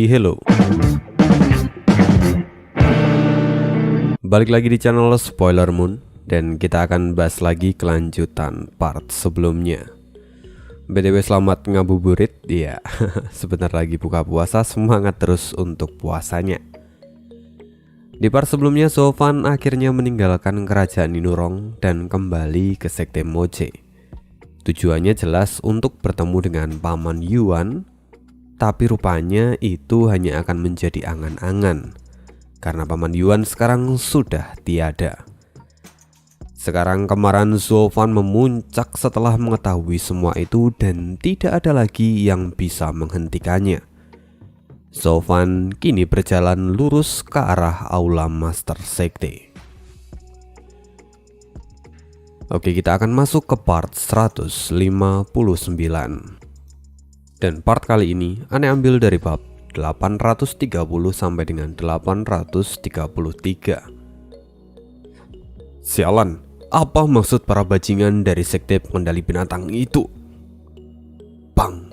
Say hello. Balik lagi di channel Spoiler Moon, dan kita akan bahas lagi kelanjutan part sebelumnya. BTW selamat ngabuburit. Ya, sebentar lagi buka puasa, semangat terus untuk puasanya. Di part sebelumnya Sofan akhirnya meninggalkan kerajaan Ninurong dan kembali ke Sekte Moche. Tujuannya jelas untuk bertemu dengan Paman Yuan, tapi rupanya itu hanya akan menjadi angan-angan karena Paman Yuan sekarang sudah tiada. Sekarang kemarahan Sofan memuncak setelah mengetahui semua itu dan tidak ada lagi yang bisa menghentikannya. Sofan kini berjalan lurus ke arah Aula Master Sekte. Oke, kita akan masuk ke part 159. Dan part kali ini Ane ambil dari bab 830 sampai dengan 833. Sialan, apa maksud para bajingan dari sekte pengendali binatang itu? Bang!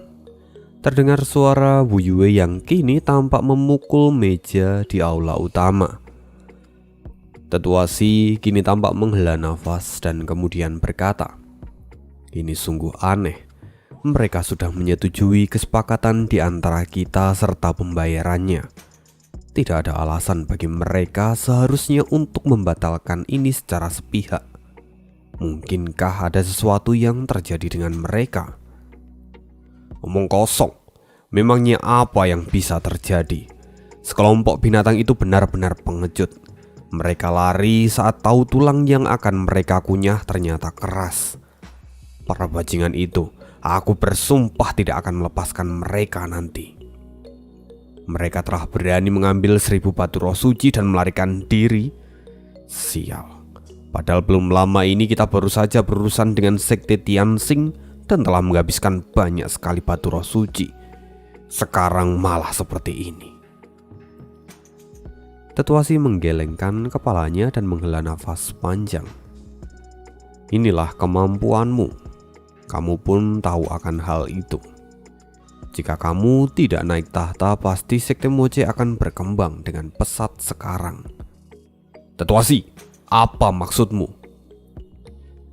Terdengar suara Wu Yue yang kini tampak memukul meja di aula utama. Tetua Si kini tampak menghela nafas dan kemudian berkata, "Ini sungguh aneh. Mereka sudah menyetujui kesepakatan di antara kita serta pembayarannya. Tidak ada alasan bagi mereka seharusnya untuk membatalkan ini secara sepihak. Mungkinkah ada sesuatu yang terjadi dengan mereka?" Omong kosong. Memangnya apa yang bisa terjadi? Sekelompok binatang itu benar-benar pengecut. Mereka lari saat tahu tulang yang akan mereka kunyah ternyata keras. Para bajingan itu, aku bersumpah tidak akan melepaskan mereka nanti. Mereka telah berani mengambil 1000 batu roh suci dan melarikan diri. Sial. Padahal belum lama ini kita baru saja berurusan dengan Sekte Tianxing dan telah menghabiskan banyak sekali batu roh suci. Sekarang malah seperti ini. Tetua Si menggelengkan kepalanya dan menghela nafas panjang. Inilah kemampuanmu. Kamu pun tahu akan hal itu. Jika kamu tidak naik tahta, pasti Sekte Moche akan berkembang dengan pesat sekarang. Tetua Si, apa maksudmu?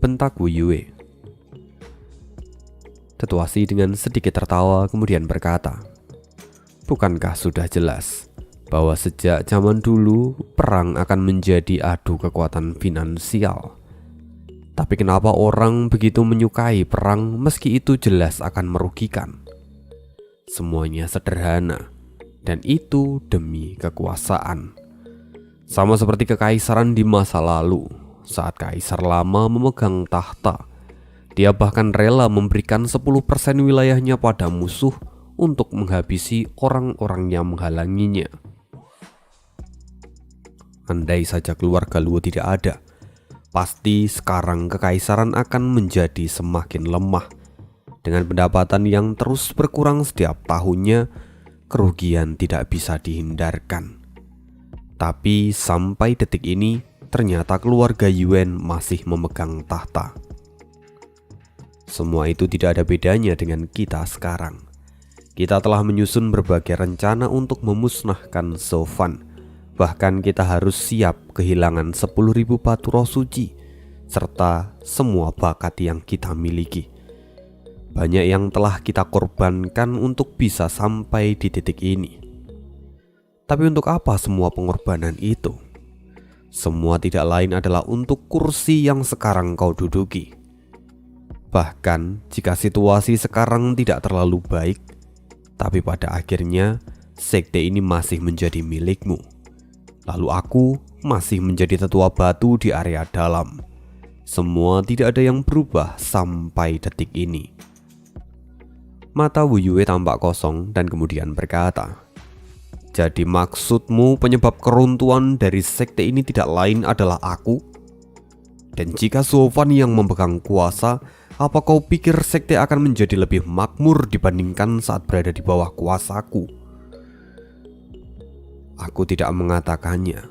Bentak Wu Yue. Tetua Si dengan sedikit tertawa kemudian berkata, "Bukankah sudah jelas bahwa sejak zaman dulu perang akan menjadi adu kekuatan finansial? Tapi kenapa orang begitu menyukai perang meski itu jelas akan merugikan? Semuanya sederhana, dan itu demi kekuasaan. Sama seperti kekaisaran di masa lalu, saat kaisar lama memegang tahta, dia bahkan rela memberikan 10% wilayahnya pada musuh untuk menghabisi orang-orang yang menghalanginya. Andai saja keluarga Luo tidak ada, pasti sekarang kekaisaran akan menjadi semakin lemah. Dengan pendapatan yang terus berkurang setiap tahunnya, kerugian tidak bisa dihindarkan. Tapi sampai detik ini, ternyata keluarga Yuan masih memegang tahta. Semua itu tidak ada bedanya dengan kita sekarang. Kita telah menyusun berbagai rencana untuk memusnahkan Sofan. Bahkan kita harus siap kehilangan 10.000 batu roh suci serta semua bakat yang kita miliki. Banyak yang telah kita korbankan untuk bisa sampai di titik ini. Tapi untuk apa semua pengorbanan itu? Semua tidak lain adalah untuk kursi yang sekarang kau duduki. Bahkan jika situasi sekarang tidak terlalu baik, tapi pada akhirnya sekte ini masih menjadi milikmu. Lalu aku masih menjadi tetua batu di area dalam. Semua tidak ada yang berubah sampai detik ini. Mata Wu Yue tampak kosong dan kemudian berkata, "Jadi maksudmu penyebab keruntuhan dari sekte ini tidak lain adalah aku? Dan jika Sofan yang memegang kuasa, apa kau pikir sekte akan menjadi lebih makmur dibandingkan saat berada di bawah kuasaku?" Aku tidak mengatakannya,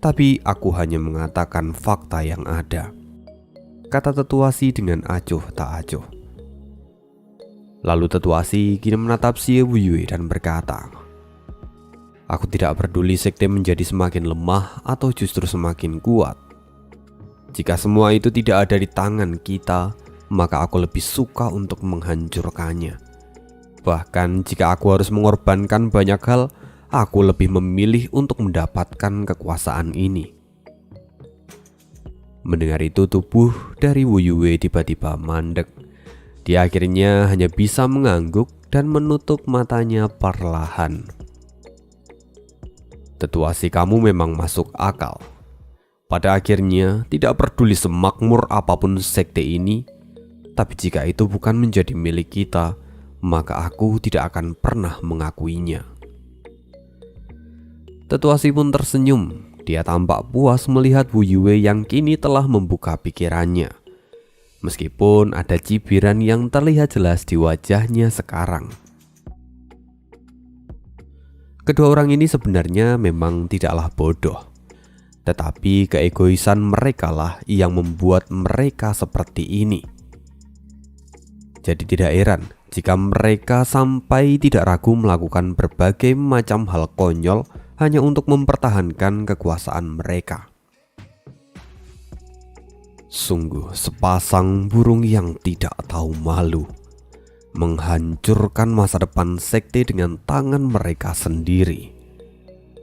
tapi aku hanya mengatakan fakta yang ada, kata Tetua Si dengan acuh tak acuh. Lalu Tetua Si kini menatap si Wu Yue dan berkata, Aku tidak peduli sekte menjadi semakin lemah atau justru semakin kuat. Jika semua itu tidak ada di tangan kita, maka aku lebih suka untuk menghancurkannya. Bahkan jika aku harus mengorbankan banyak hal, aku lebih memilih untuk mendapatkan kekuasaan ini. Mendengar itu, tubuh dari Wu Yue tiba-tiba mandek. Dia akhirnya hanya bisa mengangguk dan menutup matanya perlahan. Tetua si kamu memang masuk akal. Pada akhirnya, tidak peduli semakmur apapun sekte ini, tapi jika itu bukan menjadi milik kita, maka aku tidak akan pernah mengakuinya. Tetua si pun tersenyum. Dia tampak puas melihat Wu Yue yang kini telah membuka pikirannya. Meskipun ada cibiran yang terlihat jelas di wajahnya sekarang. Kedua orang ini sebenarnya memang tidaklah bodoh, tetapi keegoisan mereka lah yang membuat mereka seperti ini. Jadi tidak heran jika mereka sampai tidak ragu melakukan berbagai macam hal konyol hanya untuk mempertahankan kekuasaan mereka. Sungguh sepasang burung yang tidak tahu malu, menghancurkan masa depan sekte dengan tangan mereka sendiri.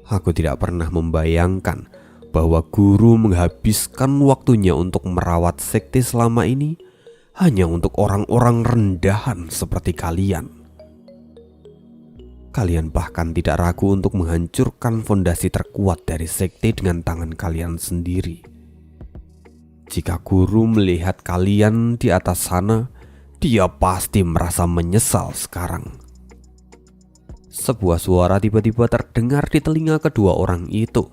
Aku tidak pernah membayangkan bahwa guru menghabiskan waktunya untuk merawat sekte selama ini hanya untuk orang-orang rendahan seperti kalian. Kalian bahkan tidak ragu untuk menghancurkan fondasi terkuat dari sekte dengan tangan kalian sendiri. Jika guru melihat kalian di atas sana, dia pasti merasa menyesal sekarang. Sebuah suara tiba-tiba terdengar di telinga kedua orang itu.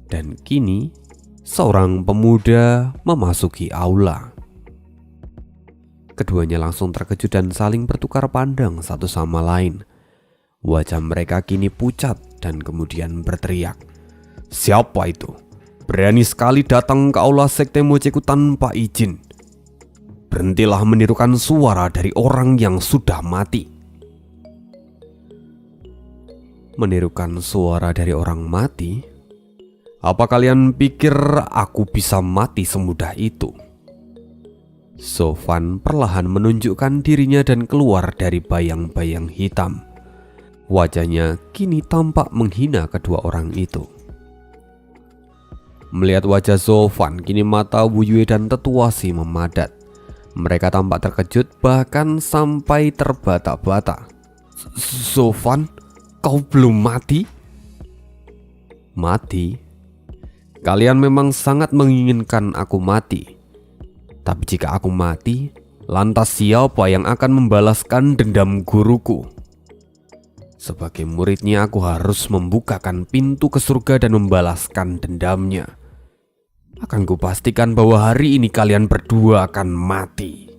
Dan kini, seorang pemuda memasuki aula. Keduanya langsung terkejut dan saling bertukar pandang satu sama lain. Wajah mereka kini pucat dan kemudian berteriak, "Siapa itu? Berani sekali datang ke aula sekte Moceku tanpa izin. Berhentilah menirukan suara dari orang yang sudah mati." Menirukan suara dari orang mati? Apa kalian pikir aku bisa mati semudah itu? Sofan perlahan menunjukkan dirinya dan keluar dari bayang-bayang hitam. Wajahnya kini tampak menghina kedua orang itu. Melihat wajah Sofan, kini mata Wu Yue dan Tetua Si memadat. Mereka tampak terkejut bahkan sampai terbata-bata. "Sofan, kau belum mati?" "Mati? Kalian memang sangat menginginkan aku mati. Tapi jika aku mati, lantas siapa yang akan membalaskan dendam guruku? Sebagai muridnya aku harus membukakan pintu ke surga dan membalaskan dendamnya. Akan kupastikan bahwa hari ini kalian berdua akan mati."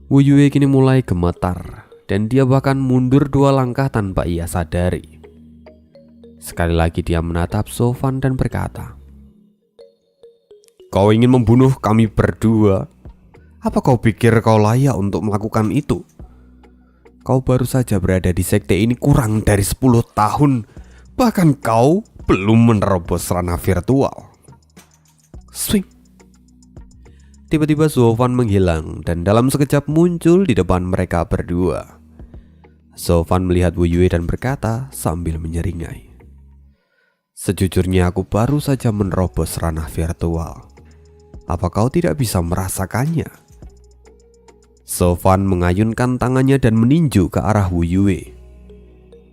Wu Yue kini mulai gemetar dan dia bahkan mundur 2 langkah tanpa ia sadari. Sekali lagi dia menatap Sofan dan berkata, "Kau ingin membunuh kami berdua? Apa kau pikir kau layak untuk melakukan itu? Kau baru saja berada di sekte ini kurang dari 10 tahun. Bahkan kau belum menerobos ranah virtual." Swing. Tiba-tiba Sofan menghilang dan dalam sekejap muncul di depan mereka berdua. Sofan melihat Wu Yue dan berkata sambil menyeringai, "Sejujurnya aku baru saja menerobos ranah virtual. Apa kau tidak bisa merasakannya?" Sofan mengayunkan tangannya dan meninju ke arah Wu Yue.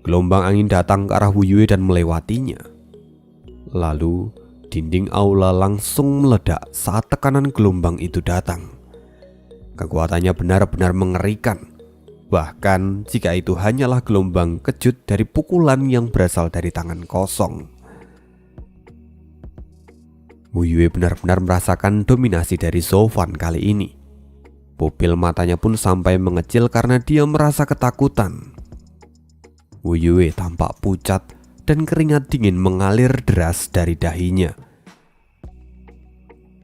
Gelombang angin datang ke arah Wu Yue dan melewatinya. Lalu dinding aula langsung meledak saat tekanan gelombang itu datang. Kekuatannya benar-benar mengerikan. Bahkan jika itu hanyalah gelombang kejut dari pukulan yang berasal dari tangan kosong. Wu Yue benar-benar merasakan dominasi dari Sofan kali ini. Pupil matanya pun sampai mengecil karena dia merasa ketakutan. Wu Yue tampak pucat dan keringat dingin mengalir deras dari dahinya.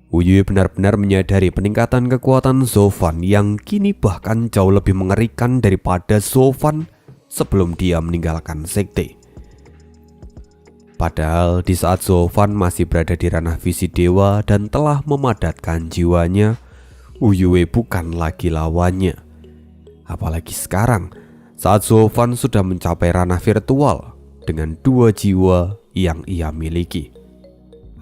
Wu Yue benar-benar menyadari peningkatan kekuatan Sofan yang kini bahkan jauh lebih mengerikan daripada Sofan sebelum dia meninggalkan sekte. Padahal di saat Zovan masih berada di ranah visi dewa dan telah memadatkan jiwanya, Wuyue bukan lagi lawannya. Apalagi sekarang saat Zovan sudah mencapai ranah virtual dengan 2 jiwa yang ia miliki.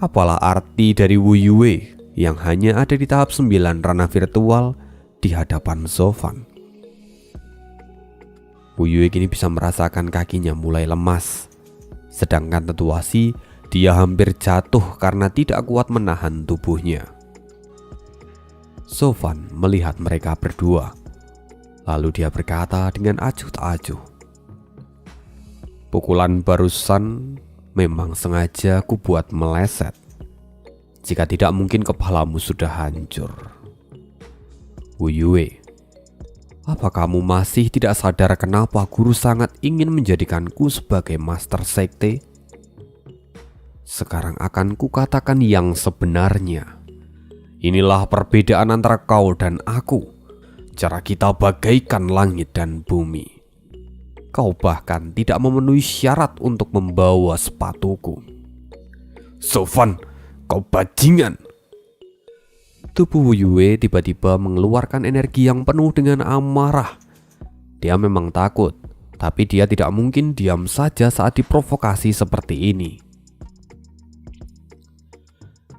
Apalah arti dari Wuyue yang hanya ada di tahap 9 ranah virtual di hadapan Zovan? Wuyue kini bisa merasakan kakinya mulai lemas. Sedangkan Tetuasi, dia hampir jatuh karena tidak kuat menahan tubuhnya. Zovan melihat mereka berdua. Lalu dia berkata dengan acuh tak acuh, "Pukulan barusan memang sengaja kubuat meleset. Jika tidak mungkin kepalamu sudah hancur." Wuyue, apa kamu masih tidak sadar kenapa guru sangat ingin menjadikanku sebagai master sekte? Sekarang akan kukatakan yang sebenarnya. Inilah perbedaan antara kau dan aku. Cara kita bagaikan langit dan bumi. Kau bahkan tidak memenuhi syarat untuk membawa sepatuku. Zovan, kau bajingan! Tubuh Wuyue tiba-tiba mengeluarkan energi yang penuh dengan amarah. Dia memang takut, tapi dia tidak mungkin diam saja saat diprovokasi seperti ini.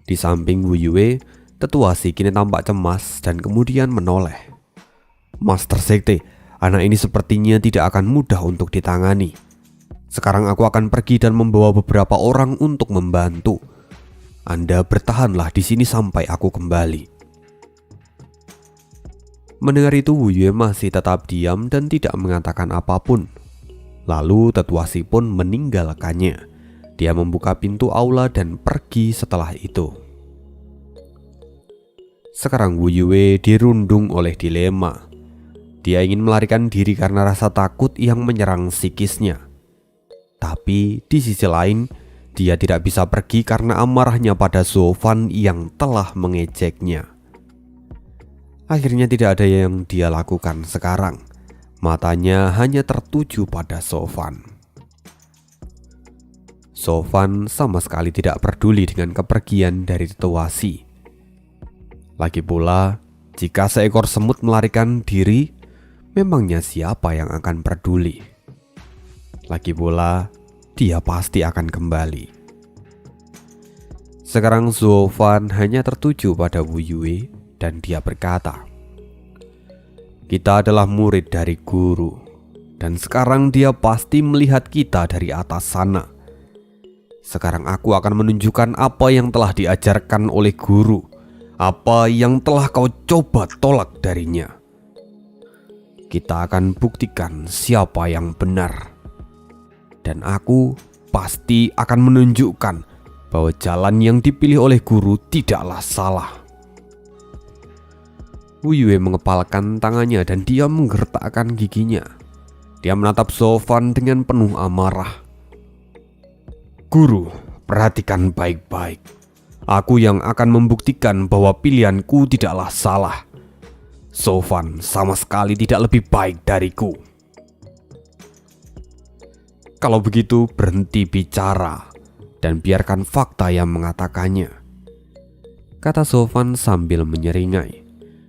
Di samping Wuyue, Tetuasi kini tampak cemas dan kemudian menoleh. "Master Sekte, anak ini sepertinya tidak akan mudah untuk ditangani. Sekarang aku akan pergi dan membawa beberapa orang untuk membantu. Anda bertahanlah di sini sampai aku kembali." Mendengar itu, Wuyue masih tetap diam dan tidak mengatakan apapun. Lalu Tetuasi pun meninggalkannya. Dia membuka pintu aula dan pergi setelah itu. Sekarang Wuyue dirundung oleh dilema. Dia ingin melarikan diri karena rasa takut yang menyerang psikisnya. Tapi di sisi lain, dia tidak bisa pergi karena amarahnya pada Zovan yang telah mengejeknya. Akhirnya tidak ada yang dia lakukan sekarang. Matanya hanya tertuju pada Zovan. Zovan sama sekali tidak peduli dengan kepergian dari Tetuasi. Lagi pula, jika seekor semut melarikan diri, memangnya siapa yang akan peduli? Lagi pula, dia pasti akan kembali. Sekarang Zovan hanya tertuju pada Wuyue dan dia berkata, "Kita adalah murid dari guru, dan sekarang dia pasti melihat kita dari atas sana. Sekarang aku akan menunjukkan apa yang telah diajarkan oleh guru, apa yang telah kau coba tolak darinya. Kita akan buktikan siapa yang benar. Dan aku pasti akan menunjukkan bahwa jalan yang dipilih oleh guru tidaklah salah." Wuyue mengepalkan tangannya dan dia menggertakkan giginya. Dia menatap Zovan dengan penuh amarah. "Guru, perhatikan baik-baik. Aku yang akan membuktikan bahwa pilihanku tidaklah salah. Zovan sama sekali tidak lebih baik dariku. Kalau begitu berhenti bicara dan biarkan fakta yang mengatakannya," kata Zovan sambil menyeringai.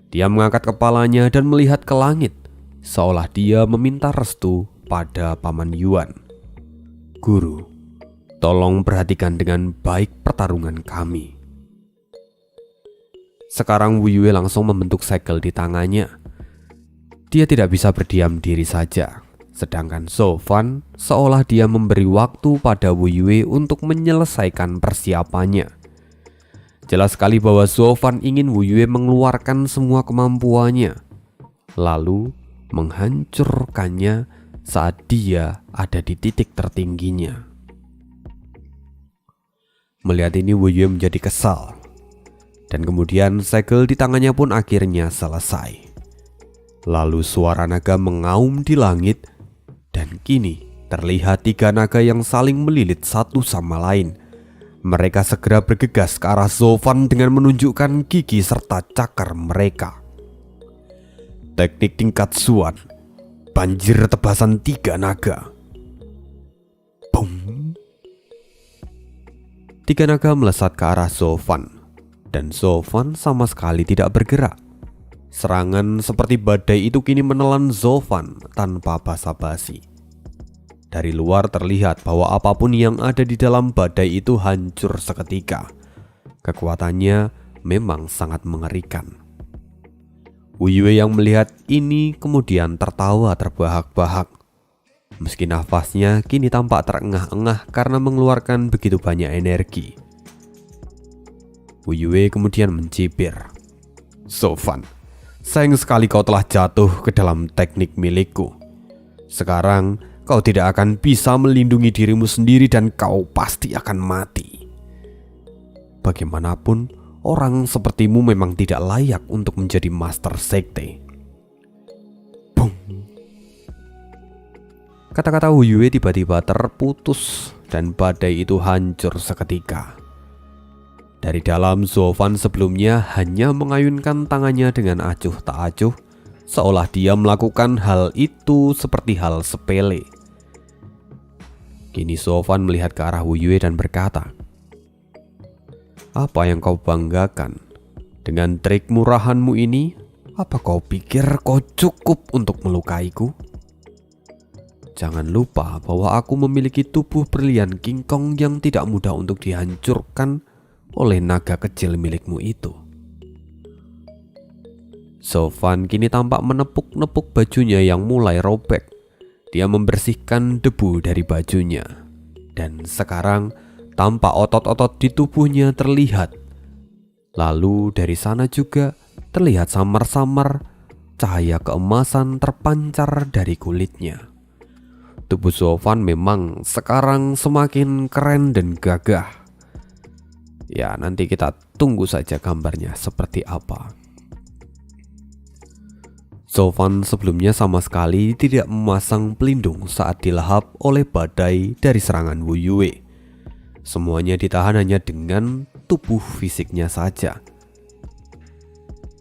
Dia mengangkat kepalanya dan melihat ke langit, seolah dia meminta restu pada Paman Yuan. "Guru, tolong perhatikan dengan baik pertarungan kami." Sekarang Wuyue langsung membentuk segel di tangannya. Dia tidak bisa berdiam diri saja. Sedangkan Zovan seolah dia memberi waktu pada Wuyue untuk menyelesaikan persiapannya. Jelas sekali bahwa Zovan ingin Wuyue mengeluarkan semua kemampuannya, lalu menghancurkannya saat dia ada di titik tertingginya. Melihat ini, Wuyue menjadi kesal. Dan kemudian segel di tangannya pun akhirnya selesai. Lalu suara naga mengaum di langit, dan kini terlihat 3 naga yang saling melilit satu sama lain. Mereka segera bergegas ke arah Zovan dengan menunjukkan gigi serta cakar mereka. Teknik tingkat Xuan, banjir tebasan 3 naga. Boom. 3 naga melesat ke arah Zovan, dan Zovan sama sekali tidak bergerak. Serangan seperti badai itu kini menelan Zovan tanpa basa-basi. Dari luar terlihat bahwa apapun yang ada di dalam badai itu hancur seketika. Kekuatannya memang sangat mengerikan. Wu Yue yang melihat ini kemudian tertawa terbahak-bahak. Meski nafasnya kini tampak terengah-engah karena mengeluarkan begitu banyak energi. Wu Yue kemudian mencibir. Zovan, sayang sekali kau telah jatuh ke dalam teknik milikku. Sekarang kau tidak akan bisa melindungi dirimu sendiri dan kau pasti akan mati. Bagaimanapun, orang sepertimu memang tidak layak untuk menjadi master sekte. Boom. Kata-kata Wu Yue tiba-tiba terputus dan badai itu hancur seketika. Dari dalam, Zovan sebelumnya hanya mengayunkan tangannya dengan acuh tak acuh, seolah dia melakukan hal itu seperti hal sepele. Kini Zovan melihat ke arah Wu Yue dan berkata, "Apa yang kau banggakan? Dengan trik murahanmu ini, apa kau pikir kau cukup untuk melukaiku? Jangan lupa bahwa aku memiliki tubuh berlian King Kong yang tidak mudah untuk dihancurkan oleh naga kecil milikmu itu." Zovan kini tampak menepuk-nepuk bajunya yang mulai robek. Dia membersihkan debu dari bajunya, dan sekarang tampak otot-otot di tubuhnya terlihat. Lalu dari sana juga terlihat samar-samar cahaya keemasan terpancar dari kulitnya. Tubuh Zovan memang sekarang semakin keren dan gagah. Ya, nanti kita tunggu saja gambarnya seperti apa. Zovan sebelumnya sama sekali tidak memasang pelindung saat dilahap oleh badai dari serangan Wu Yue. Semuanya ditahan hanya dengan tubuh fisiknya saja.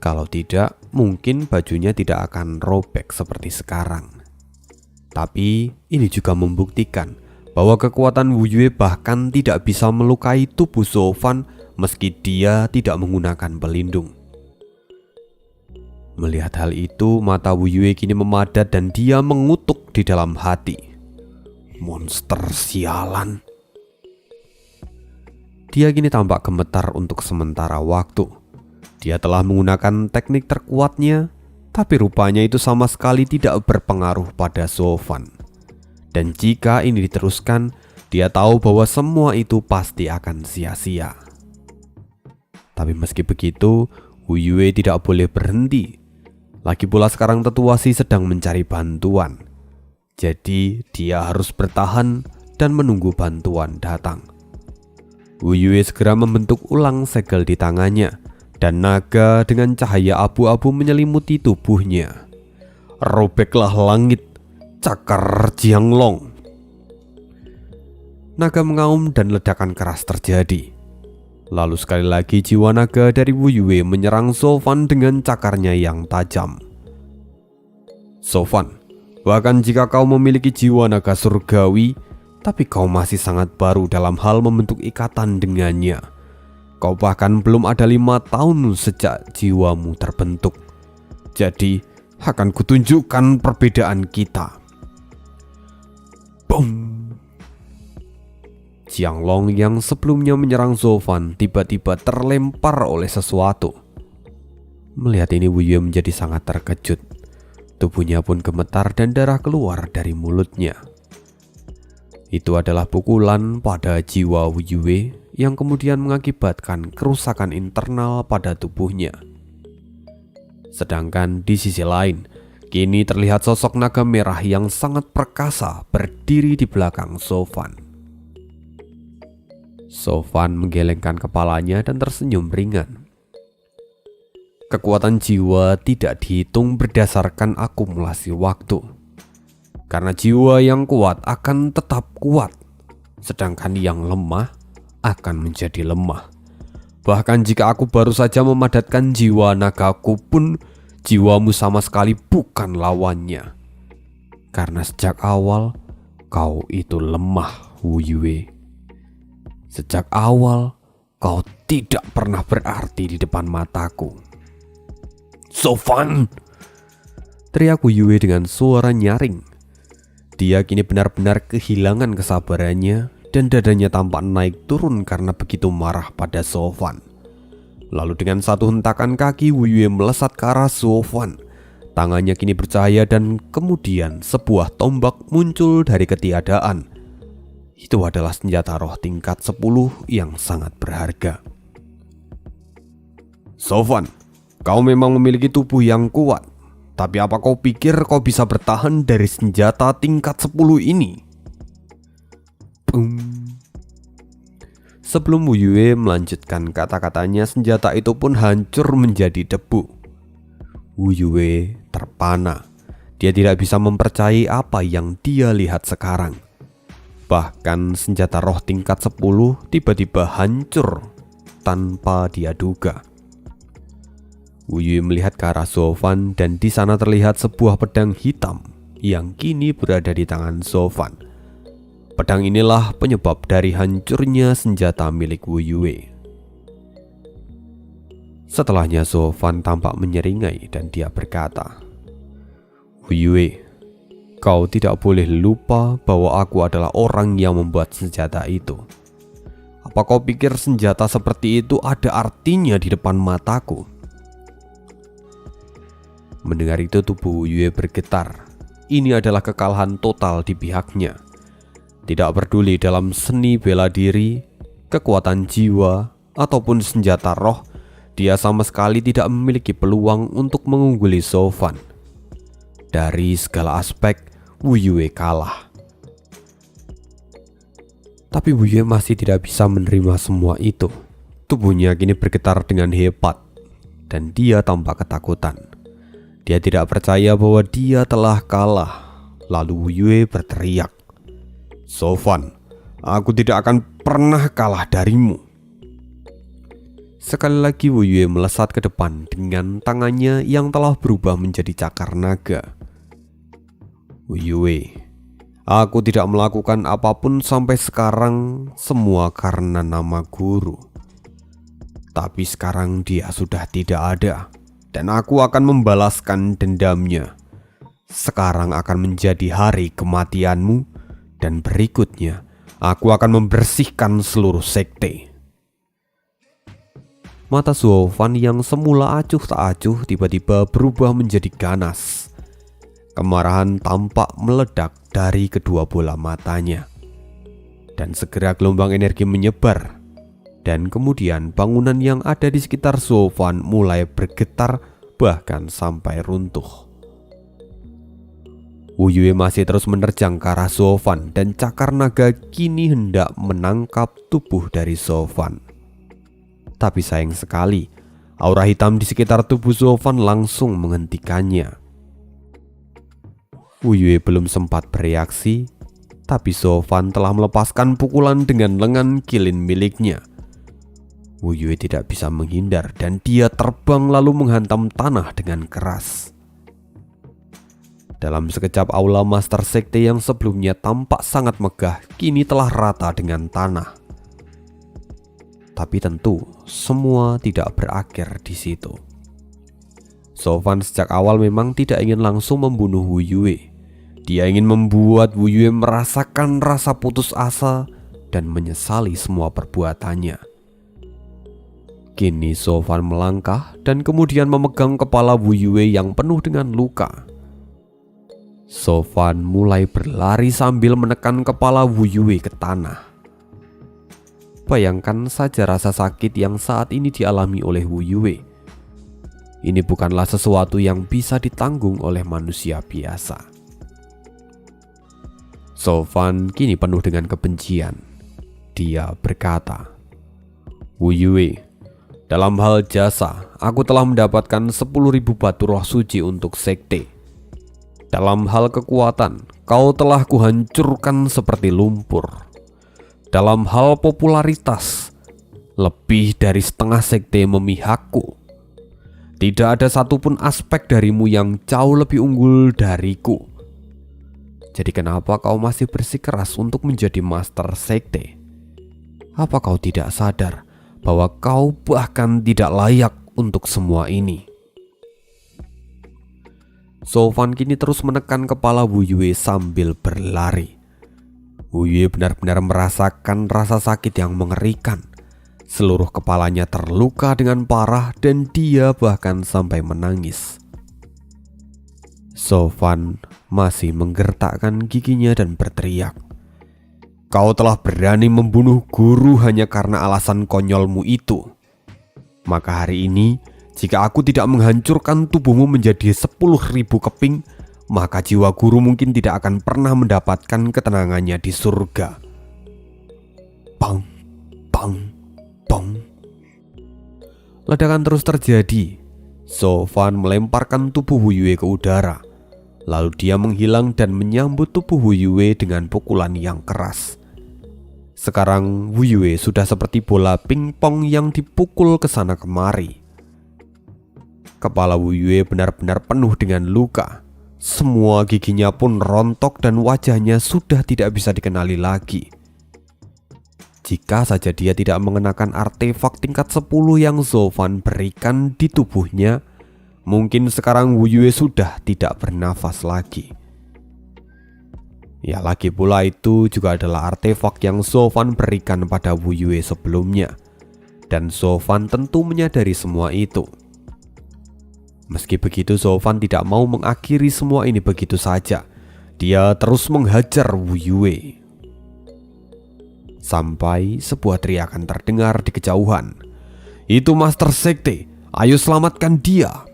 Kalau tidak, mungkin bajunya tidak akan robek seperti sekarang. Tapi ini juga membuktikan bahwa kekuatan Wu Yue bahkan tidak bisa melukai tubuh Zovan meski dia tidak menggunakan pelindung. Melihat hal itu, mata Wu Yue kini memadat dan dia mengutuk di dalam hati. Monster sialan. Dia kini tampak gemetar untuk sementara waktu. Dia telah menggunakan teknik terkuatnya, tapi rupanya itu sama sekali tidak berpengaruh pada Zovan. Dan jika ini diteruskan, dia tahu bahwa semua itu pasti akan sia-sia. Tapi meski begitu, Wu Yue tidak boleh berhenti. Lagi pula sekarang tetua Si sedang mencari bantuan. Jadi dia harus bertahan dan menunggu bantuan datang. Wu Yue segera membentuk ulang segel di tangannya, dan naga dengan cahaya abu-abu menyelimuti tubuhnya. Robeklah langit, cakar Jianglong. Naga mengaum dan ledakan keras terjadi. Lalu sekali lagi jiwa naga dari Wu Yue menyerang Zovan dengan cakarnya yang tajam. Zovan, bahkan jika kau memiliki jiwa naga surgawi, tapi kau masih sangat baru dalam hal membentuk ikatan dengannya. Kau bahkan belum ada 5 tahun sejak jiwamu terbentuk. Jadi akan kutunjukkan perbedaan kita. Boom! Jianglong yang sebelumnya menyerang Zovan tiba-tiba terlempar oleh sesuatu. Melihat ini, Wu Yue menjadi sangat terkejut. Tubuhnya pun gemetar dan darah keluar dari mulutnya. Itu adalah pukulan pada jiwa Wu Yue yang kemudian mengakibatkan kerusakan internal pada tubuhnya. Sedangkan di sisi lain, kini terlihat sosok naga merah yang sangat perkasa berdiri di belakang Zovan. Zovan menggelengkan kepalanya dan tersenyum ringan. Kekuatan jiwa tidak dihitung berdasarkan akumulasi waktu. Karena jiwa yang kuat akan tetap kuat, sedangkan yang lemah akan menjadi lemah. Bahkan jika aku baru saja memadatkan jiwa nagaku pun, jiwamu sama sekali bukan lawannya. Karena sejak awal kau itu lemah, Wu Yue. Sejak awal kau tidak pernah berarti di depan mataku. Sofan! Teriak Wu Yue dengan suara nyaring. Dia kini benar-benar kehilangan kesabarannya dan dadanya tampak naik turun karena begitu marah pada Sofan. Lalu dengan satu hentakan kaki Wu Yue melesat ke arah Sofan. Tangannya kini bercahaya dan kemudian sebuah tombak muncul dari ketiadaan. Itu adalah senjata roh tingkat 10 yang sangat berharga. Sofan, kau memang memiliki tubuh yang kuat. Tapi apa kau pikir kau bisa bertahan dari senjata tingkat 10 ini? Sebelum Wu Yue melanjutkan kata-katanya, senjata itu pun hancur menjadi debu. Wu Yue terpana. Dia tidak bisa mempercayai apa yang dia lihat sekarang. Bahkan senjata roh tingkat 10 tiba-tiba hancur tanpa dia duga. Wu Yue melihat ke arah Sofan dan di sana terlihat sebuah pedang hitam yang kini berada di tangan Sofan. Pedang inilah penyebab dari hancurnya senjata milik Wu Yue. Setelahnya Sofan tampak menyeringai dan dia berkata, Wu Yue, kau tidak boleh lupa bahwa aku adalah orang yang membuat senjata itu. Apa kau pikir senjata seperti itu ada artinya di depan mataku? Mendengar itu tubuh Wu Yue bergetar. Ini adalah kekalahan total di pihaknya. Tidak peduli dalam seni bela diri, kekuatan jiwa, ataupun senjata roh, dia sama sekali tidak memiliki peluang untuk mengungguli Sofan. Dari segala aspek, Wu Yue kalah. Tapi Wu Yue masih tidak bisa menerima semua itu. Tubuhnya kini bergetar dengan hebat, dan dia tampak ketakutan. Dia tidak percaya bahwa dia telah kalah. Lalu Wu Yue berteriak, Sofan, aku tidak akan pernah kalah darimu. Sekali lagi Wu Yue melesat ke depan dengan tangannya yang telah berubah menjadi cakar naga. Wu Yue, aku tidak melakukan apapun sampai sekarang, semua karena nama guru. Tapi sekarang dia sudah tidak ada. Dan aku akan membalaskan dendamnya. Sekarang akan menjadi hari kematianmu. Dan berikutnya aku akan membersihkan seluruh sekte. Mata Sofan yang semula acuh tak acuh tiba-tiba berubah menjadi ganas. Kemarahan tampak meledak dari kedua bola matanya. Dan segera gelombang energi menyebar. Dan kemudian bangunan yang ada di sekitar Sofan mulai bergetar bahkan sampai runtuh. Wu Yue masih terus menerjang ke arah Sofan dan cakar naga kini hendak menangkap tubuh dari Sofan. Tapi sayang sekali, aura hitam di sekitar tubuh Sofan langsung menghentikannya. Wu Yue belum sempat bereaksi, tapi Sofan telah melepaskan pukulan dengan lengan kilin miliknya. Wu Yue tidak bisa menghindar dan dia terbang lalu menghantam tanah dengan keras. Dalam sekejap aula Master Sekte yang sebelumnya tampak sangat megah kini telah rata dengan tanah. Tapi tentu semua tidak berakhir di situ. Sofan sejak awal memang tidak ingin langsung membunuh Wu Yue. Dia ingin membuat Wu Yue merasakan rasa putus asa dan menyesali semua perbuatannya. Kini Sofan melangkah dan kemudian memegang kepala Wu Yue yang penuh dengan luka. Sofan mulai berlari sambil menekan kepala Wu Yue ke tanah. Bayangkan saja rasa sakit yang saat ini dialami oleh Wu Yue. Ini bukanlah sesuatu yang bisa ditanggung oleh manusia biasa. Sofan kini penuh dengan kebencian. Dia berkata, Wu Yue, dalam hal jasa, aku telah mendapatkan 10.000 batu roh suci untuk sekte. Dalam hal kekuatan, kau telah kuhancurkan seperti lumpur. Dalam hal popularitas, lebih dari setengah sekte memihakku. Tidak ada satupun aspek darimu yang jauh lebih unggul dariku. Jadi kenapa kau masih bersikeras untuk menjadi master sekte? Apa kau tidak sadar bahwa kau bahkan tidak layak untuk semua ini? Sofan kini terus menekan kepala Wu Yue sambil berlari. Wu Yue benar-benar merasakan rasa sakit yang mengerikan. Seluruh kepalanya terluka dengan parah dan dia bahkan sampai menangis. Sofan masih menggertakkan giginya dan berteriak, "Kau telah berani membunuh guru hanya karena alasan konyolmu itu. Maka hari ini, jika aku tidak menghancurkan tubuhmu menjadi 10.000 keping, maka jiwa guru mungkin tidak akan pernah mendapatkan ketenangannya di surga." Bang, bang, bang. Ledakan terus terjadi. Sofan melemparkan tubuh Wu Yue ke udara. Lalu dia menghilang dan menyambut tubuh Wu Yue dengan pukulan yang keras. Sekarang Wu Yue sudah seperti bola pingpong yang dipukul ke sana kemari. Kepala Wu Yue benar-benar penuh dengan luka. Semua giginya pun rontok dan wajahnya sudah tidak bisa dikenali lagi. Jika saja dia tidak mengenakan artefak tingkat 10 yang Sofan berikan di tubuhnya, mungkin sekarang Wu Yue sudah tidak bernafas lagi. Ya, lagi pula itu juga adalah artefak yang Sofan berikan pada Wu Yue sebelumnya. Dan Sofan tentu menyadari semua itu. Meski begitu, Sofan tidak mau mengakhiri semua ini begitu saja. Dia terus menghajar Wu Yue. Sampai sebuah teriakan terdengar di kejauhan. "Itu Master Sekte, ayo selamatkan dia!"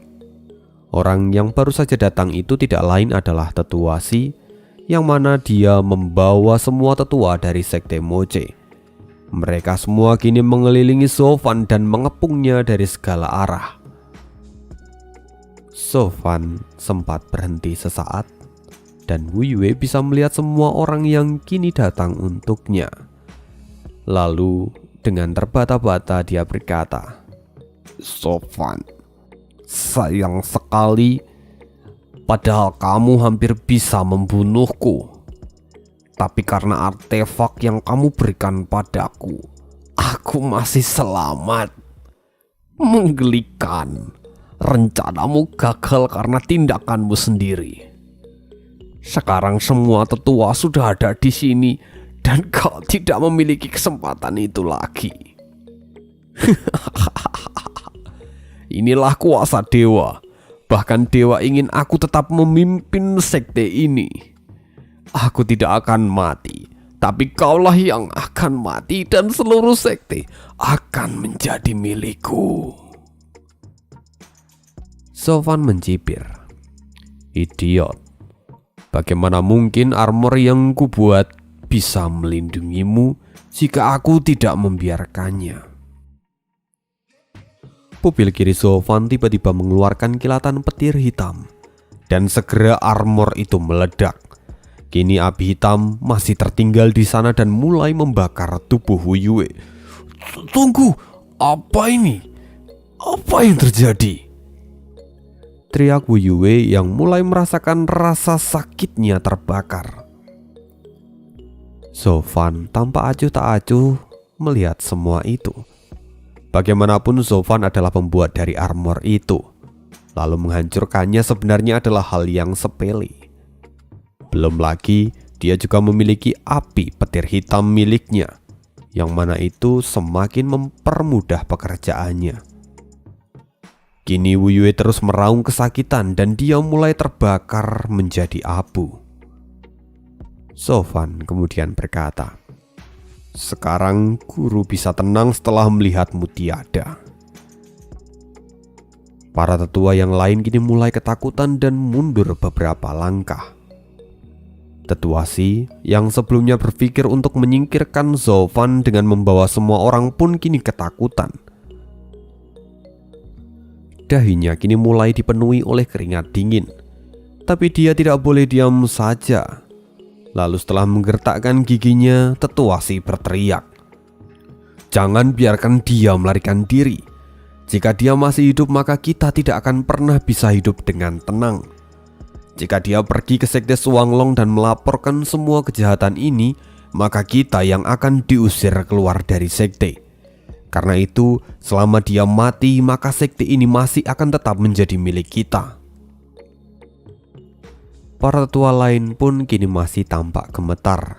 Orang yang baru saja datang itu tidak lain adalah Tetua Si, yang mana dia membawa semua tetua dari Sekte Moche. Mereka semua kini mengelilingi Sofan dan mengepungnya dari segala arah. Sofan sempat berhenti sesaat, dan Wu Yue bisa melihat semua orang yang kini datang untuknya. Lalu dengan terbata-bata dia berkata, "Sofan, sayang sekali, padahal kamu hampir bisa membunuhku. Tapi karena artefak yang kamu berikan padaku, aku masih selamat." "Menggelikan, rencanamu gagal karena tindakanmu sendiri. Sekarang semua tetua sudah ada di sini dan kau tidak memiliki kesempatan itu lagi." "Inilah kuasa dewa. Bahkan dewa ingin aku tetap memimpin sekte ini. Aku tidak akan mati, tapi kaulah yang akan mati dan seluruh sekte akan menjadi milikku." Sofan mencibir, "Idiot. Bagaimana mungkin armor yang kubuat bisa melindungimu jika aku tidak membiarkannya?" Pupil kiri Sofan tiba-tiba mengeluarkan kilatan petir hitam, dan segera armor itu meledak. Kini api hitam masih tertinggal di sana dan mulai membakar tubuh Wu Yue. "Tunggu, apa ini? Apa yang terjadi?" teriak Wu Yue yang mulai merasakan rasa sakitnya terbakar. Sofan tanpa acuh tak acuh melihat semua itu. Bagaimanapun Sofan adalah pembuat dari armor itu. Lalu menghancurkannya sebenarnya adalah hal yang sepele. Belum lagi dia juga memiliki api petir hitam miliknya, yang mana itu semakin mempermudah pekerjaannya. Kini Wu Yue terus meraung kesakitan dan dia mulai terbakar menjadi abu. Sofan kemudian berkata, "Sekarang guru bisa tenang setelah melihatmu tiada." Para tetua yang lain kini mulai ketakutan dan mundur beberapa langkah. Tetua Si yang sebelumnya berpikir untuk menyingkirkan Sofan dengan membawa semua orang pun kini ketakutan. Dahinya kini mulai dipenuhi oleh keringat dingin. Tapi dia tidak boleh diam saja. Lalu setelah menggertakkan giginya, Tetua Si berteriak, "Jangan biarkan dia melarikan diri. Jika dia masih hidup maka kita tidak akan pernah bisa hidup dengan tenang. Jika dia pergi ke Sekte Shuanglong dan melaporkan semua kejahatan ini, maka kita yang akan diusir keluar dari sekte. Karena itu, selama dia mati, maka sekte ini masih akan tetap menjadi milik kita. Para tetua lain pun kini masih tampak gemetar.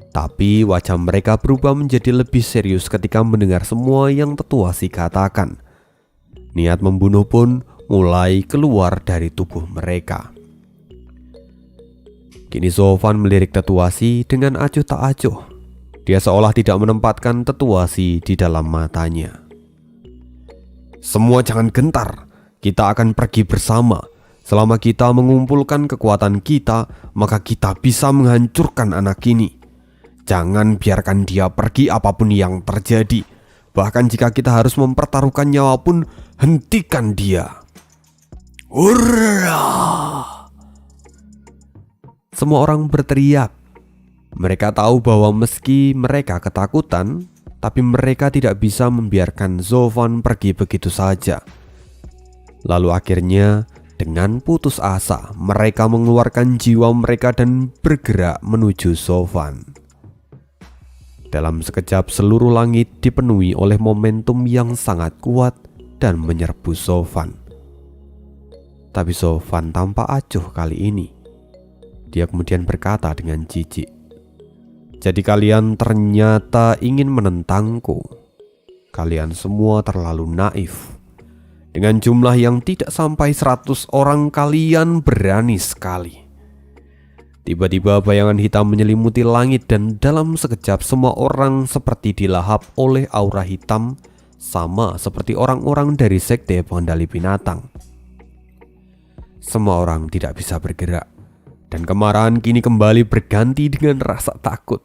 Tapi wajah mereka berubah menjadi lebih serius ketika mendengar semua yang tetua si katakan. Niat membunuh pun mulai keluar dari tubuh mereka. Kini Zovan melirik tetua si dengan acuh tak acuh. Dia seolah tidak menempatkan tetua si di dalam matanya. Semua jangan gentar, kita akan pergi bersama. Selama kita mengumpulkan kekuatan kita, maka kita bisa menghancurkan anak ini. Jangan biarkan dia pergi apapun yang terjadi. Bahkan jika kita harus mempertaruhkan nyawa pun, hentikan dia. Hurrah! Semua orang berteriak. Mereka tahu bahwa meski mereka ketakutan, tapi mereka tidak bisa membiarkan Zovan pergi begitu saja. Lalu akhirnya, dengan putus asa, mereka mengeluarkan jiwa mereka dan bergerak menuju Zovan. Dalam sekejap seluruh langit dipenuhi oleh momentum yang sangat kuat dan menyerbu Zovan. Tapi Zovan tampak acuh kali ini. Dia kemudian berkata dengan jijik, "Jadi kalian ternyata ingin menentangku. Kalian semua terlalu naif. Dengan jumlah yang tidak sampai 100 orang kalian berani sekali." Tiba-tiba bayangan hitam menyelimuti langit dan dalam sekejap semua orang seperti dilahap oleh aura hitam, sama seperti orang-orang dari sekte pengendali binatang. Semua orang tidak bisa bergerak. Dan kemarahan kini kembali berganti dengan rasa takut.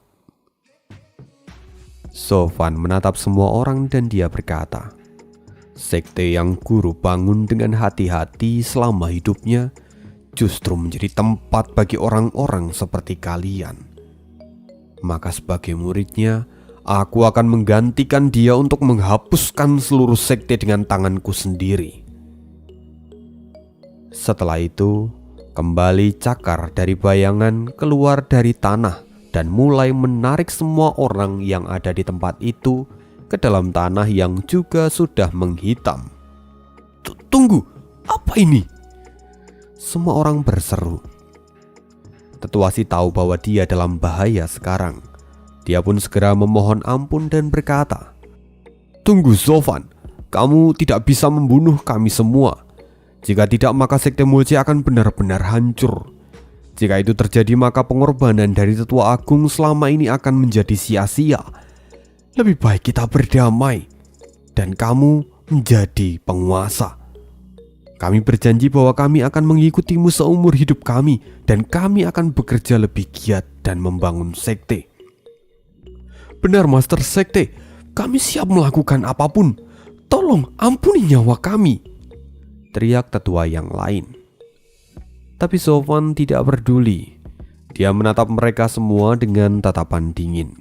Zovan menatap semua orang dan dia berkata, "Sekte yang guru bangun dengan hati-hati selama hidupnya justru menjadi tempat bagi orang-orang seperti kalian. Maka sebagai muridnya, aku akan menggantikan dia untuk menghapuskan seluruh sekte dengan tanganku sendiri." Setelah itu, kembali cakar dari bayangan keluar dari tanah dan mulai menarik semua orang yang ada di tempat itu ke dalam tanah yang juga sudah menghitam. Tunggu, apa ini?" Semua orang berseru. Tetua si tahu bahwa dia dalam bahaya sekarang. Dia pun segera memohon ampun dan berkata, "Tunggu Zovan, kamu tidak bisa membunuh kami semua. Jika tidak, maka Sekte Moche akan benar-benar hancur. Jika itu terjadi, maka pengorbanan dari Tetua Agung selama ini akan menjadi sia-sia. Lebih baik kita berdamai dan kamu menjadi penguasa. Kami berjanji bahwa kami akan mengikutimu seumur hidup kami dan kami akan bekerja lebih giat dan membangun sekte." "Benar, Master Sekte, kami siap melakukan apapun. Tolong ampuni nyawa kami," teriak tetua yang lain. Tapi Zovan tidak peduli. Dia menatap mereka semua dengan tatapan dingin.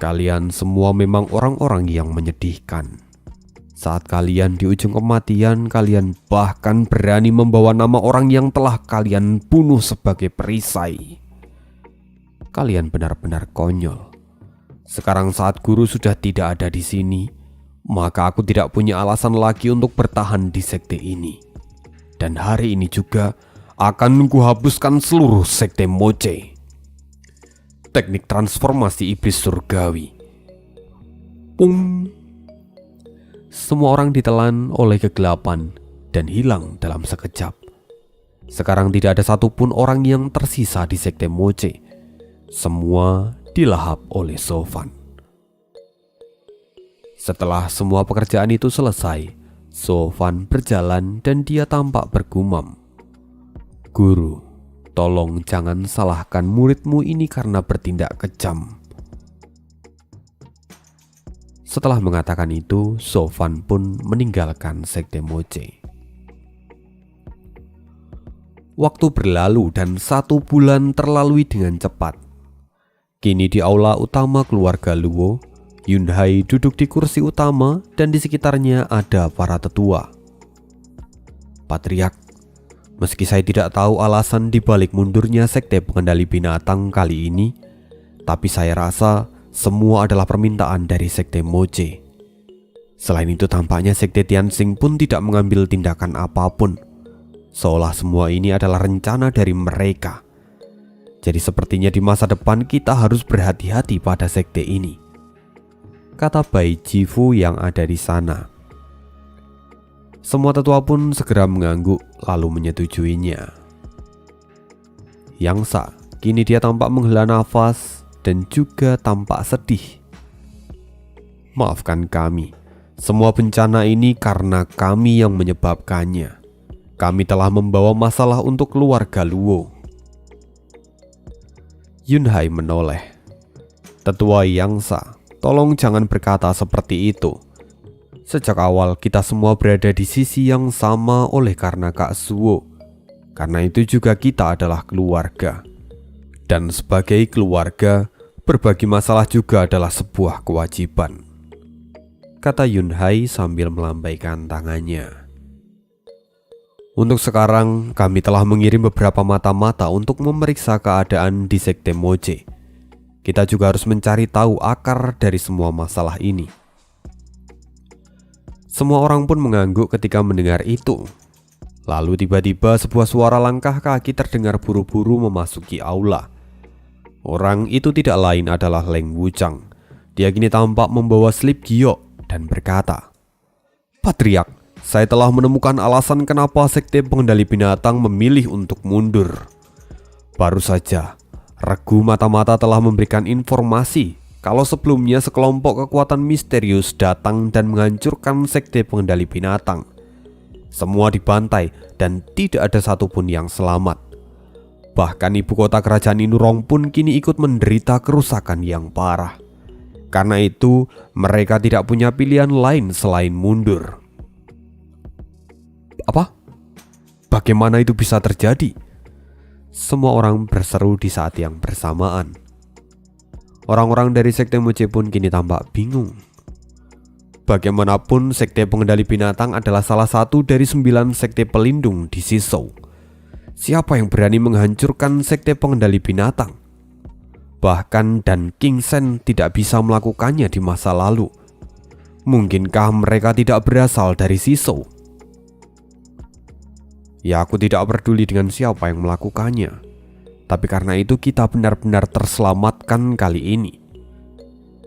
"Kalian semua memang orang-orang yang menyedihkan. Saat kalian di ujung kematian, kalian bahkan berani membawa nama orang yang telah kalian bunuh sebagai perisai. Kalian benar-benar konyol. Sekarang saat guru sudah tidak ada di sini, maka aku tidak punya alasan lagi untuk bertahan di sekte ini. Dan hari ini juga akan kuhapuskan seluruh Sekte Moche." Teknik transformasi iblis surgawi. Pung. Semua orang ditelan oleh kegelapan dan hilang dalam sekejap. Sekarang tidak ada satupun orang yang tersisa di Sekte Moche. Semua dilahap oleh Zovan. Setelah semua pekerjaan itu selesai, Zovan berjalan dan dia tampak bergumam, "Guru, tolong jangan salahkan muridmu ini karena bertindak kejam." Setelah mengatakan itu, Zovan pun meninggalkan Sekte Moche. Waktu berlalu dan 1 bulan terlalui dengan cepat. Kini di aula utama keluarga Luo, Yunhai duduk di kursi utama dan di sekitarnya ada para tetua. "Patriark, Meski saya tidak tahu alasan dibalik mundurnya sekte pengendali binatang kali ini, tapi saya rasa semua adalah permintaan dari sekte Moche. Selain itu tampaknya sekte Tianxing pun tidak mengambil tindakan apapun, seolah semua ini adalah rencana dari mereka. Jadi sepertinya di masa depan kita harus berhati-hati pada sekte ini, kata Bai Jifu yang ada di sana. Semua tetua pun segera mengangguk lalu menyetujuinya. Yang Sa, kini dia tampak menghela nafas dan juga tampak sedih. Maafkan kami, semua bencana ini karena kami yang menyebabkannya. Kami telah membawa masalah untuk keluarga Luo. Yunhai menoleh. Tetua Yang Sa, tolong jangan berkata seperti itu. Sejak awal kita semua berada di sisi yang sama oleh karena Kak Suwo. Karena itu juga kita adalah keluarga. Dan sebagai keluarga, berbagi masalah juga adalah sebuah kewajiban, kata Yunhai sambil melambaikan tangannya. Untuk sekarang, kami telah mengirim beberapa mata-mata untuk memeriksa keadaan di sekte Moche. Kita juga harus mencari tahu akar dari semua masalah ini. Semua orang pun mengangguk ketika mendengar itu. Lalu tiba-tiba sebuah suara langkah kaki terdengar buru-buru memasuki aula. Orang itu tidak lain adalah Leng Wuchang. Dia kini tampak membawa slip giok dan berkata, "Patriark, saya telah menemukan alasan kenapa sekte pengendali binatang memilih untuk mundur." Baru saja, regu mata-mata telah memberikan informasi kalau sebelumnya sekelompok kekuatan misterius datang dan menghancurkan sekte pengendali binatang. Semua dibantai dan tidak ada satupun yang selamat. Bahkan ibu kota kerajaan Inurong pun kini ikut menderita kerusakan yang parah. Karena itu, mereka tidak punya pilihan lain selain mundur. Apa? Bagaimana itu bisa terjadi? Semua orang berseru di saat yang bersamaan. Orang-orang dari sekte Moche pun kini tampak bingung. Bagaimanapun, sekte pengendali binatang adalah salah satu dari 9 sekte pelindung di Sisou. Siapa yang berani menghancurkan sekte pengendali binatang? Bahkan Dan King Sen tidak bisa melakukannya di masa lalu. Mungkinkah mereka tidak berasal dari Sisou? Ya, aku tidak peduli dengan siapa yang melakukannya. Tapi karena itu kita benar-benar terselamatkan kali ini,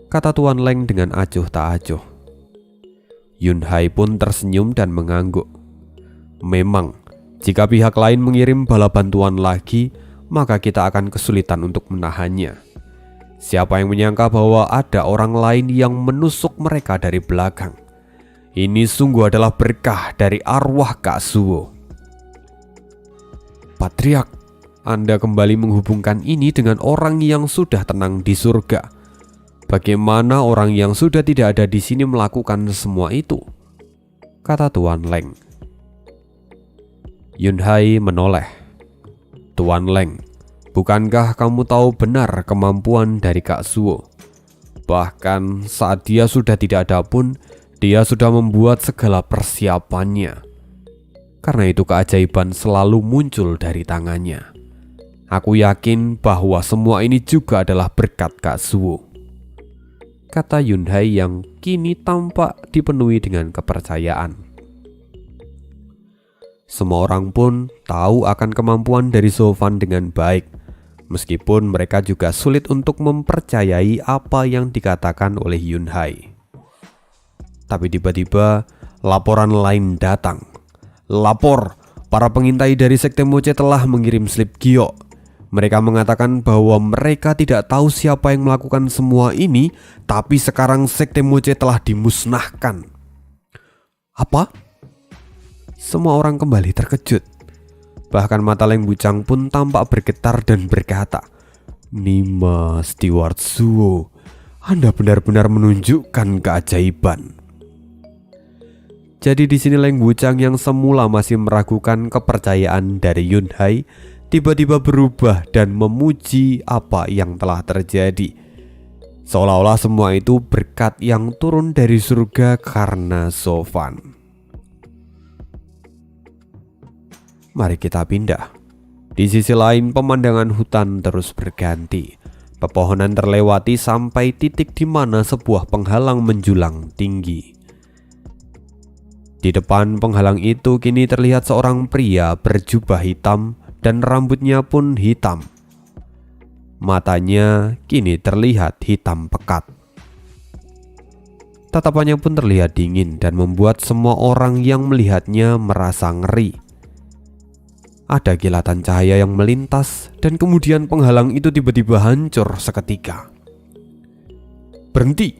kata Tuan Leng dengan acuh tak acuh. Yunhai pun tersenyum dan mengangguk. Memang, jika pihak lain mengirim bala bantuan lagi, maka kita akan kesulitan untuk menahannya. Siapa yang menyangka bahwa ada orang lain yang menusuk mereka dari belakang? Ini sungguh adalah berkah dari arwah Kak Suwo. Patriark, Anda kembali menghubungkan ini dengan orang yang sudah tenang di surga. Bagaimana orang yang sudah tidak ada di sini melakukan semua itu? Kata Tuan Leng. Yunhai menoleh. Tuan Leng, bukankah kamu tahu benar kemampuan dari Kak Suwo? Bahkan saat dia sudah tidak ada pun, dia sudah membuat segala persiapannya. Karena itu keajaiban selalu muncul dari tangannya. Aku yakin bahwa semua ini juga adalah berkat Kak Suwo, kata Yunhai yang kini tampak dipenuhi dengan kepercayaan. Semua orang pun tahu akan kemampuan dari Zofan dengan baik, meskipun mereka juga sulit untuk mempercayai apa yang dikatakan oleh Yunhai. Tapi tiba-tiba laporan lain datang. Lapor, para pengintai dari sekte Moche telah mengirim slip giok. Mereka mengatakan bahwa mereka tidak tahu siapa yang melakukan semua ini, tapi sekarang sekte Moche telah dimusnahkan. Apa? Semua orang kembali terkejut. Bahkan mata Leng Wuchang pun tampak bergetar dan berkata, "Nima Steward Suwo, Anda benar-benar menunjukkan keajaiban." Jadi di sini Leng Wuchang yang semula masih meragukan kepercayaan dari Yunhai tiba-tiba berubah dan memuji apa yang telah terjadi. Seolah-olah semua itu berkat yang turun dari surga karena Zofan. Mari kita pindah. Di sisi lain pemandangan hutan terus berganti. Pepohonan terlewati sampai titik di mana sebuah penghalang menjulang tinggi. Di depan penghalang itu kini terlihat seorang pria berjubah hitam dan rambutnya pun hitam. Matanya kini terlihat hitam pekat. Tatapannya pun terlihat dingin dan membuat semua orang yang melihatnya merasa ngeri. Ada kilatan cahaya yang melintas dan kemudian penghalang itu tiba-tiba hancur seketika. "Berhenti!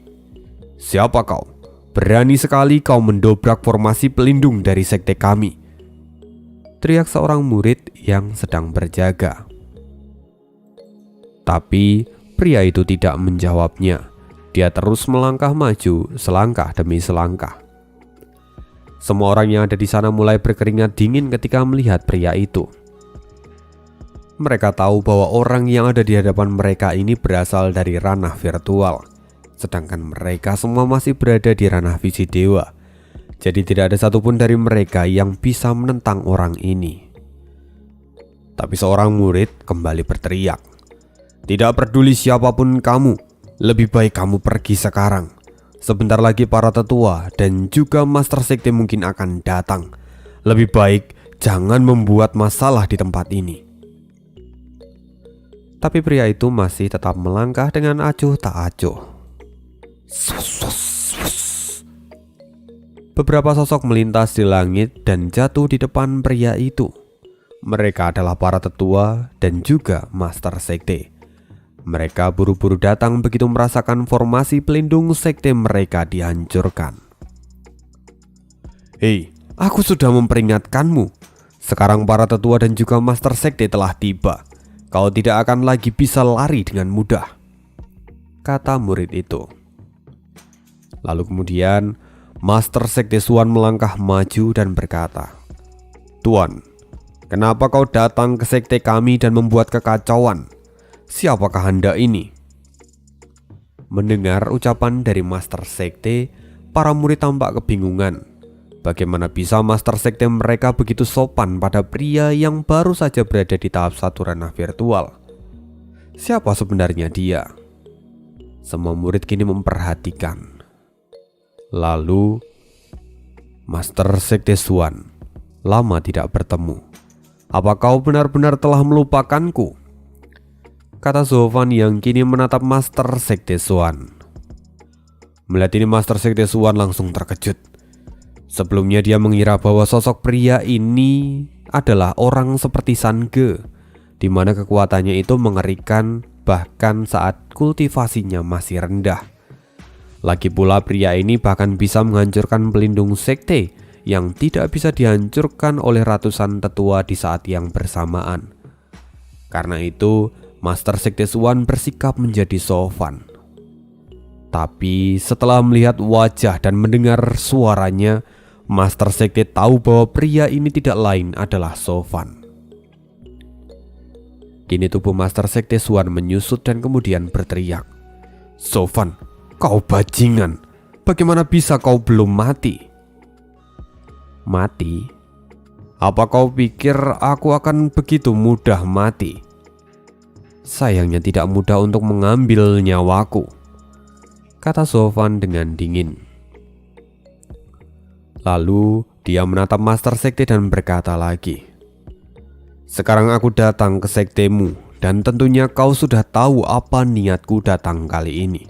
Siapa kau? Berani sekali kau mendobrak formasi pelindung dari sekte kami," teriak seorang murid yang sedang berjaga. Tapi pria itu tidak menjawabnya. Dia terus melangkah maju selangkah demi selangkah. Semua orang yang ada di sana mulai berkeringat dingin ketika melihat pria itu. Mereka tahu bahwa orang yang ada di hadapan mereka ini berasal dari ranah virtual, sedangkan mereka semua masih berada di ranah visi dewa. Jadi tidak ada satupun dari mereka yang bisa menentang orang ini. Tapi seorang murid kembali berteriak, "Tidak peduli siapapun kamu, lebih baik kamu pergi sekarang. Sebentar lagi para tetua dan juga master sekte mungkin akan datang. Lebih baik jangan membuat masalah di tempat ini." Tapi pria itu masih tetap melangkah dengan acuh tak acuh. Beberapa sosok melintas di langit dan jatuh di depan pria itu. Mereka adalah para tetua dan juga master sekte. Mereka buru-buru datang begitu merasakan formasi pelindung sekte mereka dihancurkan. "Hei, aku sudah memperingatkanmu. Sekarang para tetua dan juga master sekte telah tiba. Kau tidak akan lagi bisa lari dengan mudah," kata murid itu. Lalu kemudian master sekte Suan melangkah maju dan berkata, "Tuan, kenapa kau datang ke sekte kami dan membuat kekacauan? Siapakah Anda ini?" Mendengar ucapan dari master sekte, para murid tampak kebingungan. Bagaimana bisa master sekte mereka begitu sopan pada pria yang baru saja berada di tahap 1 ranah virtual? Siapa sebenarnya dia? Semua murid kini memperhatikan. Lalu master sekte Suan, lama tidak bertemu. "Apa kau benar-benar telah melupakanku?" kata Zovan yang kini menatap master sekte Suan. Melihat ini master sekte Suan langsung terkejut. Sebelumnya dia mengira bahwa sosok pria ini adalah orang seperti Sange, di mana kekuatannya itu mengerikan bahkan saat kultivasinya masih rendah. Lagi pula pria ini bahkan bisa menghancurkan pelindung sekte yang tidak bisa dihancurkan oleh ratusan tetua di saat yang bersamaan. Karena itu master sekte Suan bersikap menjadi sopan. Tapi setelah melihat wajah dan mendengar suaranya, master sekte tahu bahwa pria ini tidak lain adalah Sovan. Kini tubuh master sekte Suan menyusut dan kemudian berteriak, "Sovan, kau bajingan! Bagaimana bisa kau belum mati?" "Mati? Apa kau pikir aku akan begitu mudah mati? Sayangnya tidak mudah untuk mengambil nyawaku," kata Sovan dengan dingin. Lalu dia menatap master sekte dan berkata lagi, "Sekarang aku datang ke sektemu dan tentunya kau sudah tahu apa niatku datang kali ini."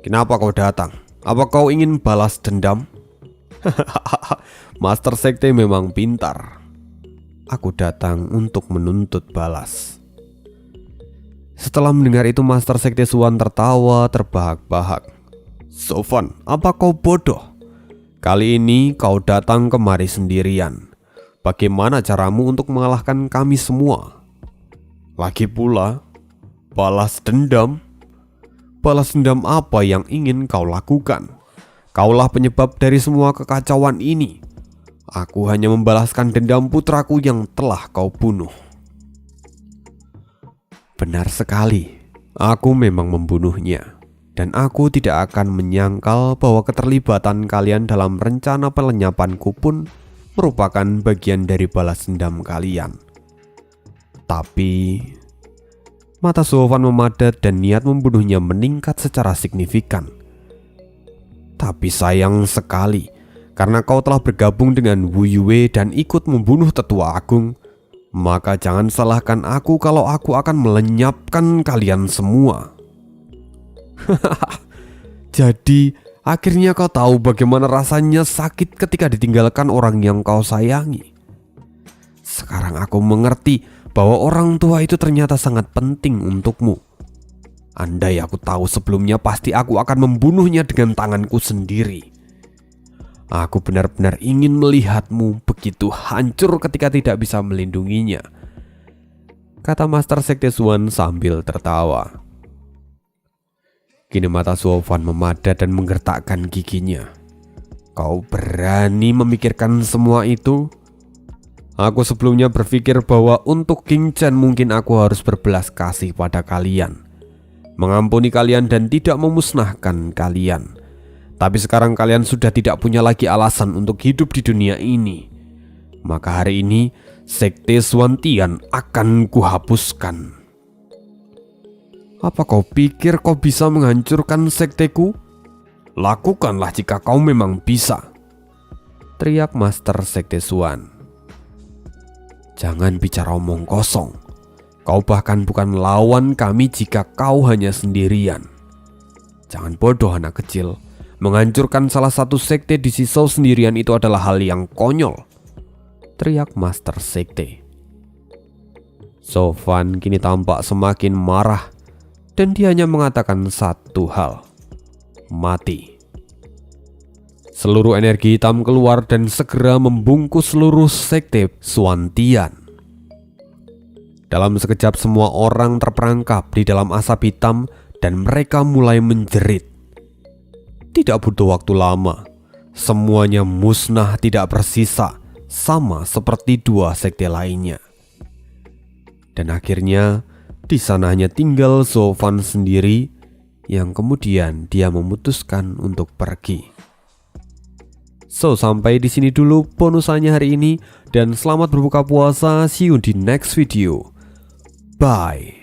"Kenapa kau datang? Apa kau ingin balas dendam?" "Master sekte memang pintar. Aku datang untuk menuntut balas." Setelah mendengar itu master sekte Suan tertawa terbahak-bahak. "Sovan, apa kau bodoh? Kali ini kau datang kemari sendirian. Bagaimana caramu untuk mengalahkan kami semua? Lagi pula, balas dendam? Balas dendam apa yang ingin kau lakukan? Kaulah penyebab dari semua kekacauan ini. Aku hanya membalaskan dendam putraku yang telah kau bunuh." "Benar sekali, aku memang membunuhnya. Dan aku tidak akan menyangkal bahwa keterlibatan kalian dalam rencana pelenyapanku pun merupakan bagian dari balas dendam kalian. Tapi mata Sofan memadat dan niat membunuhnya meningkat secara signifikan. Tapi sayang sekali, karena kau telah bergabung dengan Wu Yue dan ikut membunuh tetua agung, maka jangan salahkan aku kalau aku akan melenyapkan kalian semua. Jadi akhirnya kau tahu bagaimana rasanya sakit ketika ditinggalkan orang yang kau sayangi. Sekarang aku mengerti bahwa orang tua itu ternyata sangat penting untukmu. Andai aku tahu sebelumnya, pasti aku akan membunuhnya dengan tanganku sendiri. Aku benar-benar ingin melihatmu begitu hancur ketika tidak bisa melindunginya, kata Master Sekte Xuan sambil tertawa. Kini mata Sofan memadat dan menggertakkan giginya. Kau berani memikirkan semua itu? Aku sebelumnya berpikir bahwa untuk King Chen mungkin aku harus berbelas kasih pada kalian, mengampuni kalian dan tidak memusnahkan kalian. Tapi sekarang kalian sudah tidak punya lagi alasan untuk hidup di dunia ini. Maka hari ini Sekte Xuantian akan kuhapuskan. Apa kau pikir kau bisa menghancurkan sekteku? Lakukanlah jika kau memang bisa, teriak Master Sekte Xuan. Jangan bicara omong kosong. Kau bahkan bukan lawan kami jika kau hanya sendirian. Jangan bodoh anak kecil. Menghancurkan salah satu sekte di Sisou sendirian itu adalah hal yang konyol, teriak Master Sekte. Sofan kini tampak semakin marah dan dia hanya mengatakan satu hal: mati. Seluruh energi hitam keluar dan segera membungkus seluruh sekte Xuantian. Dalam sekejap semua orang terperangkap di dalam asap hitam dan mereka mulai menjerit. Tidak butuh waktu lama, semuanya musnah tidak bersisa, sama seperti dua sekte lainnya. Dan akhirnya di sana hanya tinggal Sofan sendiri yang kemudian dia memutuskan untuk pergi. So, sampai di sini dulu bonusannya hari ini dan selamat berbuka puasa. See you di next video. Bye.